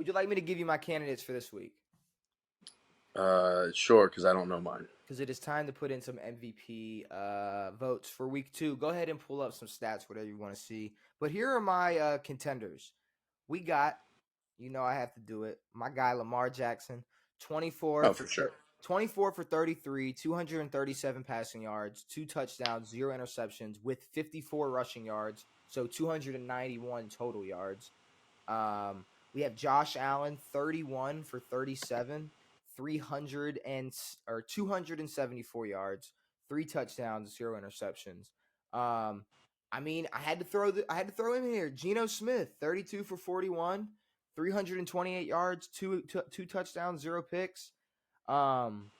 Would you like me to give you my candidates for this week? Sure, because I don't know mine. Because it is time to put in some MVP votes for week 2. Go ahead and pull up some stats, whatever you want to see. But here are my contenders. We got, I have to do it. My guy Lamar Jackson, 24 Oh, for for sure. 24 for 33, 237 passing yards, 2 touchdowns, 0 interceptions, with 54 rushing yards, so 291 total yards. We have Josh Allen, 31 for 37, 274 yards, 3 touchdowns, 0 interceptions. I had to throw him in here. Geno Smith, 32 for 41, 328 yards, two touchdowns, 0 picks. Mr.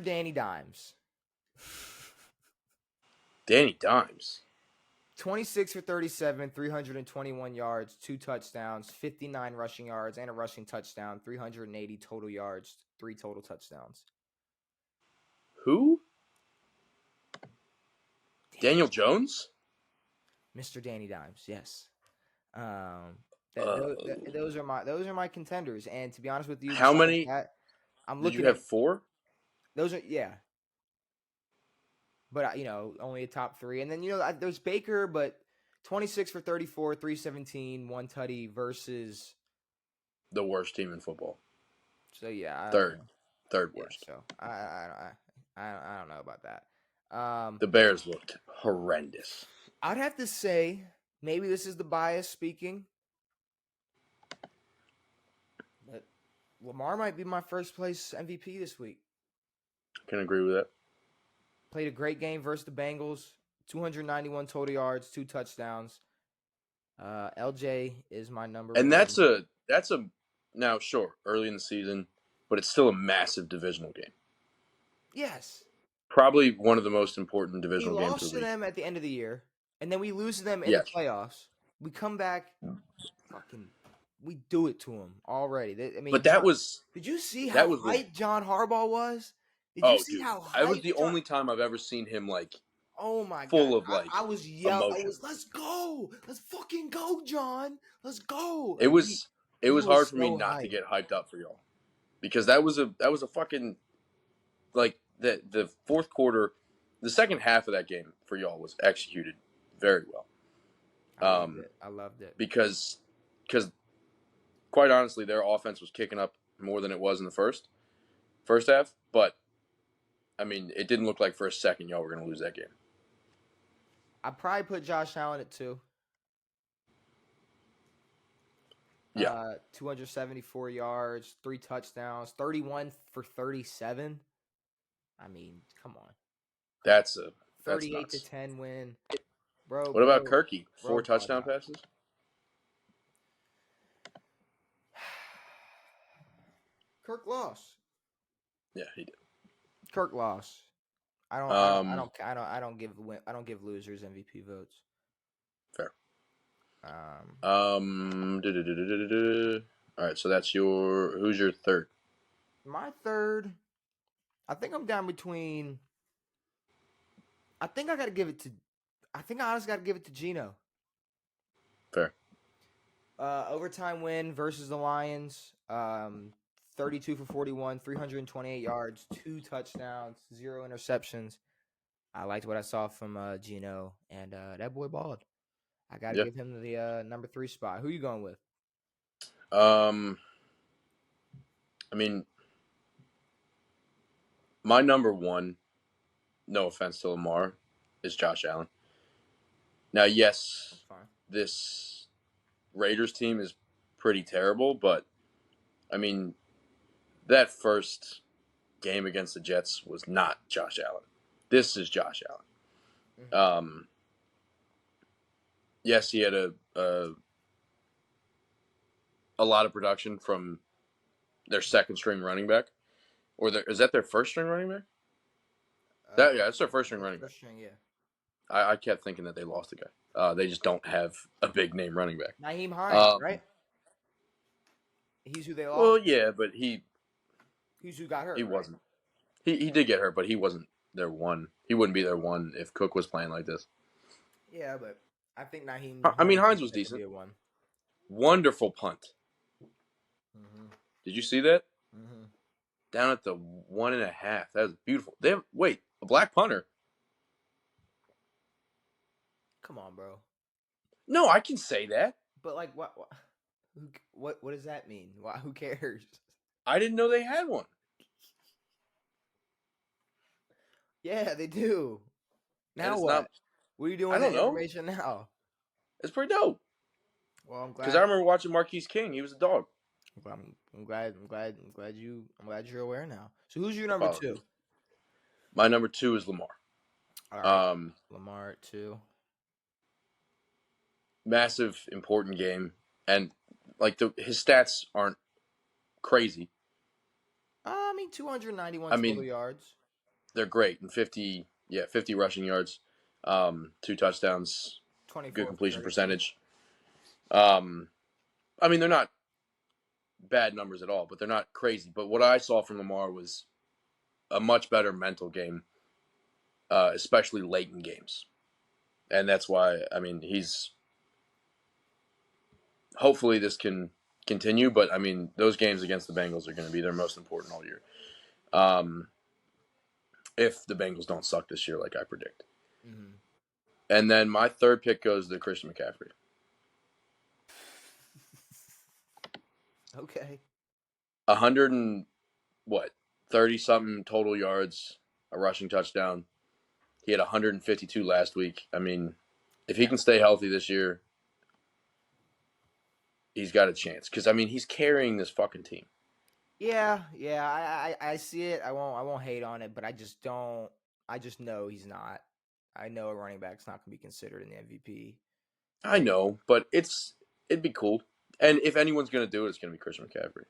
Danny Dimes. Danny Dimes. 26 for 37, 321 yards, 2 touchdowns, 59 rushing yards, and a rushing touchdown, 380 total yards, 3 total touchdowns. Who? Daniel Jones? Mr. Danny Dimes, yes. Those are my contenders, and to be honest with you, How many? I'm Did looking you have at 4? those are but only a top 3, and then there's Baker, but 26 for 34, 317, 1 tutty versus The worst team in football. So yeah, Third yeah. worst. So I don't know about that. The Bears looked horrendous. I'd have to say maybe this is the bias speaking, but Lamar might be my first place MVP this week. Can agree with that. Played a great game versus the Bengals. 291 total yards, 2 touchdowns. LJ is my number And one. that's a now sure early in the season, but it's still a massive divisional game. Yes. Probably one of the most important divisional games. We lost to them at the end of the year, and then we lose to them in Yes. the playoffs. We come back, we do it to them already. But that was. Did you see how hyped John Harbaugh was? Did you see how hyped? That was the only time I've ever seen him Oh my full God. of like I was yelling. emotion. Let's go. Let's fucking go, John. Let's go. It was hard for me so not hyped. to get hyped up for y'all. Because that was a fucking like the fourth quarter, the second half of that game for y'all was executed very well. I loved it. Because quite honestly, their offense was kicking up more than it was in the first half, but I mean, it didn't look like for a second y'all were going to lose that game. I'd probably put Josh Allen at 2. Yeah. 274 yards, 3 touchdowns, 31 for 37. I mean, come on. That's 38 to 10 win. Bro. What about Kirky? 4 touchdown passes? Kirk lost. Yeah, he did. Kirk lost. I don't give losers MVP votes. Fair. All right, so that's who's your third? My third, I think I'm down between. I think I honestly got to give it to Geno. Fair. Overtime win versus the Lions. 32 for 41, 328 yards, 2 touchdowns, 0 interceptions. I liked what I saw from Geno, and that boy balled. I got to give him the number 3 spot. Who you going with? I mean, my number 1, no offense to Lamar, is Josh Allen. Now, yes, this Raiders team is pretty terrible, but I mean, that first game against the Jets was not Josh Allen. This is Josh Allen. Mm-hmm. Yes, he had a lot of production from their second string running back, is that their first string running back? That's their first string running back. String, yeah. I kept thinking that they lost the guy. They just don't have a big name running back. Nyheim Hines, right? He's who they lost. Well, yeah, but he's who got hurt. He wasn't. He did get hurt, but he wasn't their one. He wouldn't be their one if Cook was playing like this. Yeah, but I think I mean, Hines is was set to be decent. a one. Wonderful punt. Mm-hmm. Did you see that? Mm-hmm. Down at the 1.5. That was beautiful. They have, wait, a black punter. Come on, bro. No, I can say that. But like, what does that mean? Why? Who cares? I didn't know they had one. Yeah, they do. And Now it's what? not. What are you doing I with don't that know. information now? It's pretty dope. Well, I'm Because I glad. remember watching Marquise King. He was a dog. I'm glad you're aware now. So who's your number two? Apologies. My number 2 is Lamar. All right, Lamar at 2. Massive, important game, and like his stats aren't crazy. I mean, 291 I total mean, yards. they're great and 50 rushing yards, 2 touchdowns, good 24 for completion 32. percentage. I mean, they're not bad numbers at all, but they're not crazy. But what I saw from Lamar was a much better mental game, especially late in games. And that's why, I mean, he's hopefully this can continue, but I mean, those games against the Bengals are going to be their most important all year. If the Bengals don't suck this year, like I predict. Mm-hmm. And then my third pick goes to Christian McCaffrey. Okay. 100 and what, 30 something total yards, a rushing touchdown. He had 152 last week. I mean, if he can stay healthy this year, he's got a chance. Because I mean, he's carrying this fucking team. Yeah, I see it. I won't hate on it, but I just don't. I just know he's not. I know a running back's not going to be considered in the MVP. I know, but it'd be cool. And if anyone's gonna do it, it's gonna be Christian McCaffrey.